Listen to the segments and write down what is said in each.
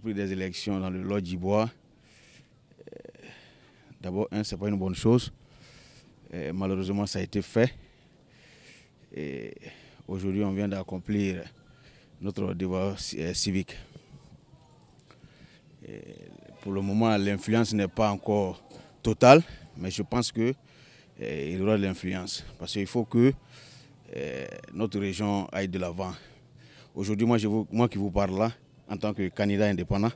reprise des élections dans le Lot d'Ivoire, d'abord, ce n'est pas une bonne chose. Malheureusement, ça a été fait. Aujourd'hui, on vient d'accomplir notre devoir civique. Pour le moment, l'influence n'est pas encore totale, mais je pense qu'il y aura de l'influence. Parce qu'il faut que notre région aille de l'avant. Aujourd'hui, moi qui vous parle là, en tant que candidat indépendant,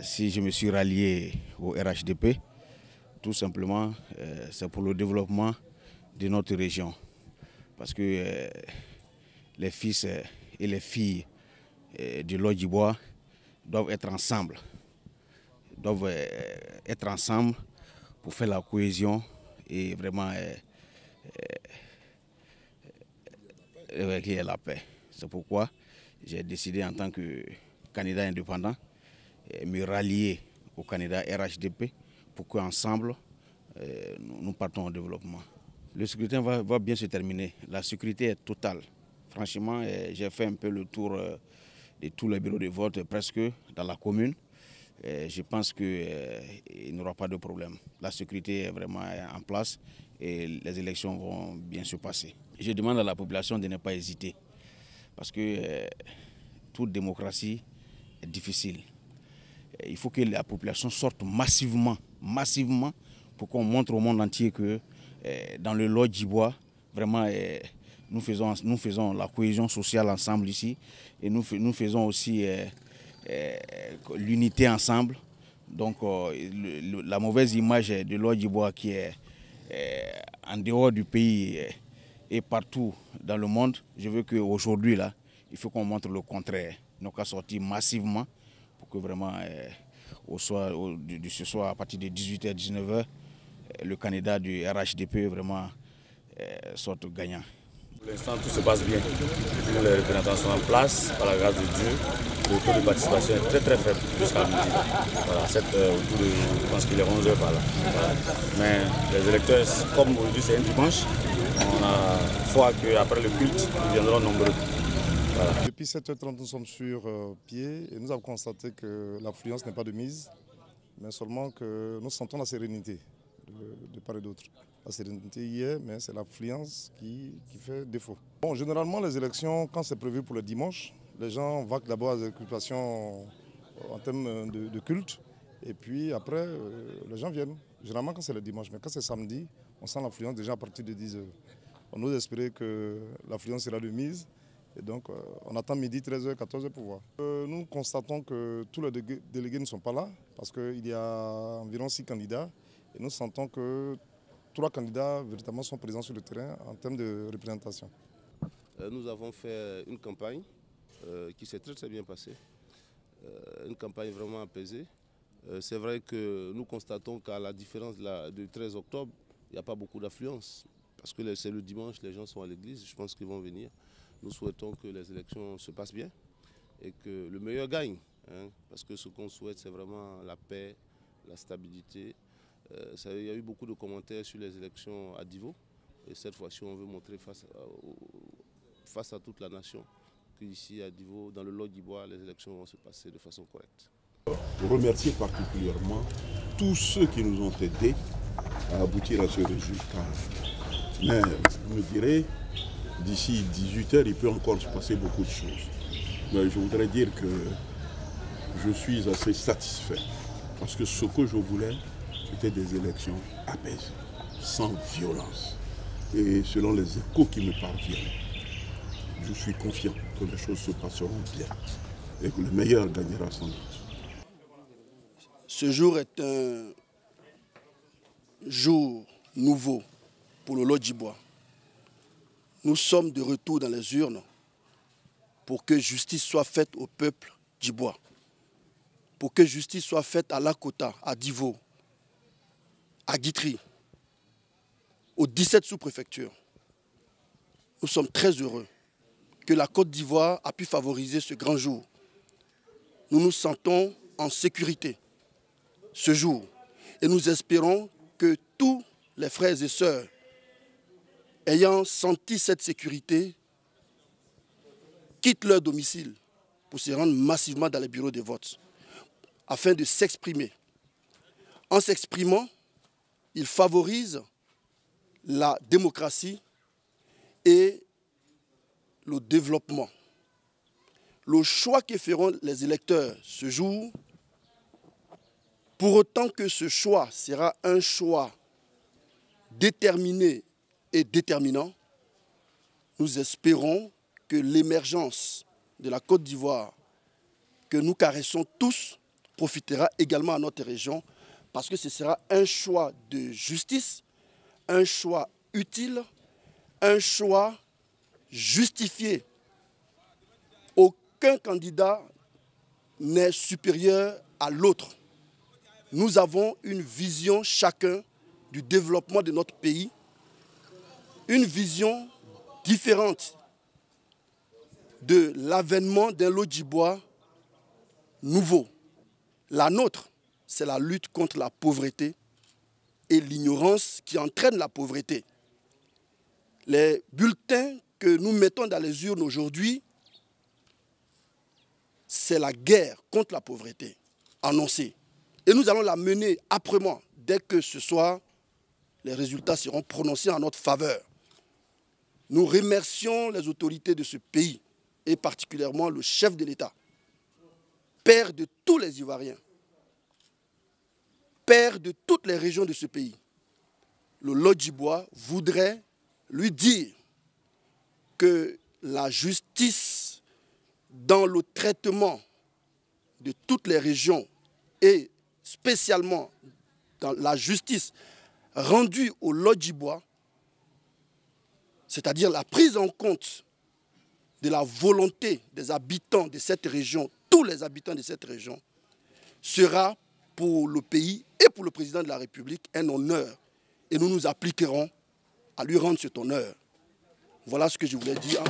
si je me suis rallié au RHDP, tout simplement, c'est pour le développement de notre région. Parce que les fils et les filles du Lot d'Ivoire doivent être ensemble. Pour faire la cohésion et vraiment qu'il y ait la paix. C'est pourquoi j'ai décidé en tant que candidat indépendant me rallier au candidat RHDP pour qu'ensemble nous partons au développement. Le scrutin va bien se terminer. La sécurité est totale. Franchement, j'ai fait un peu le tour de tous les bureaux de vote presque dans la commune. Je pense qu'il n'y aura pas de problème. La sécurité est vraiment en place et les élections vont bien se passer. Je demande à la population de ne pas hésiter parce que toute démocratie est difficile. Il faut que la population sorte massivement pour qu'on montre au monde entier que dans le Lot d'Ivoire, vraiment, nous faisons la cohésion sociale ensemble ici et nous faisons aussi l'unité ensemble. Donc la mauvaise image de Lot d'Ivoire qui est en dehors du pays et partout dans le monde, je veux qu'aujourd'hui, là, il faut qu'on montre le contraire. Nous qu'à sortir massivement pour que vraiment, ce soir, à partir de 18h, 19h, le candidat du RHDP vraiment sorte gagnant. Pour l'instant, tout se passe bien. Tous les représentants sont en place, par la grâce de Dieu. Le taux de participation est très faible jusqu'à midi. Voilà, je pense qu'il est 11h par là. Voilà. Mais les électeurs, comme aujourd'hui c'est un dimanche, on a foi qu'après le culte, ils viendront nombreux. Voilà. Depuis 7h30, nous sommes sur pied et nous avons constaté que l'affluence n'est pas de mise, mais seulement que nous sentons la sérénité de part et d'autre. La sérénité hier, mais c'est l'affluence qui fait défaut. Bon, généralement, les élections, quand c'est prévu pour le dimanche, les gens vaquent d'abord à des occupations en termes de culte, et puis après, les gens viennent. Généralement, quand c'est le dimanche, mais quand c'est samedi, on sent l'affluence déjà à partir de 10h. On ose espérer que l'affluence sera de mise, et donc on attend midi, 13h, 14h pour voir. Nous constatons que tous les délégués ne sont pas là, parce qu'il y a environ 6 candidats, et nous sentons que 3 candidats véritablement sont présents sur le terrain en termes de représentation. Nous avons fait une campagne qui s'est très bien passée, une campagne vraiment apaisée. C'est vrai que nous constatons qu'à la différence du 13 octobre, il n'y a pas beaucoup d'affluence. Parce que c'est le dimanche, les gens sont à l'église, je pense qu'ils vont venir. Nous souhaitons que les élections se passent bien et que le meilleur gagne. Hein, parce que ce qu'on souhaite, c'est vraiment la paix, la stabilité. Il y a eu beaucoup de commentaires sur les élections à Divo. Et cette fois-ci, on veut montrer face à toute la nation qu'ici à Divo, dans le Lot d'Ivoire, les élections vont se passer de façon correcte. Je remercie particulièrement tous ceux qui nous ont aidés à aboutir à ce résultat. Mais vous me direz, d'ici 18h, il peut encore se passer beaucoup de choses. Mais je voudrais dire que je suis assez satisfait. Parce que ce que je voulais, c'était des élections apaisées, sans violence. Et selon les échos qui me parviennent, je suis confiant que les choses se passeront bien et que le meilleur gagnera sans doute. Ce jour est un jour nouveau pour le Lot d'Ivoire. Nous sommes de retour dans les urnes pour que justice soit faite au peuple d'Ivoire, pour que justice soit faite à Lakota, à Divo, à Guitry, aux 17 sous-préfectures. Nous sommes très heureux que la Côte d'Ivoire a pu favoriser ce grand jour. Nous nous sentons en sécurité ce jour et nous espérons que tous les frères et sœurs ayant senti cette sécurité quittent leur domicile pour se rendre massivement dans les bureaux de vote, afin de s'exprimer. En s'exprimant, il favorise la démocratie et le développement. Le choix que feront les électeurs ce jour, pour autant que ce choix sera un choix déterminé et déterminant, nous espérons que l'émergence de la Côte d'Ivoire, que nous caressons tous, profitera également à notre région, parce que ce sera un choix de justice, un choix utile, un choix justifié. Aucun candidat n'est supérieur à l'autre. Nous avons une vision chacun du développement de notre pays, une vision différente de l'avènement d'un Lodjibois nouveau. La nôtre, c'est la lutte contre la pauvreté et l'ignorance qui entraîne la pauvreté. Les bulletins que nous mettons dans les urnes aujourd'hui, c'est la guerre contre la pauvreté annoncée. Et nous allons la mener âprement dès que ce soir, les résultats seront prononcés en notre faveur. Nous remercions les autorités de ce pays, et particulièrement le chef de l'État, père de tous les Ivoiriens, père de toutes les régions de ce pays. Le Lodjibois voudrait lui dire que la justice dans le traitement de toutes les régions et spécialement dans la justice rendue au Lodjibois, c'est-à-dire la prise en compte de la volonté des habitants de cette région, tous les habitants de cette région, sera pour le pays et pour le président de la République un honneur. Et nous nous appliquerons à lui rendre cet honneur. Voilà ce que je voulais dire.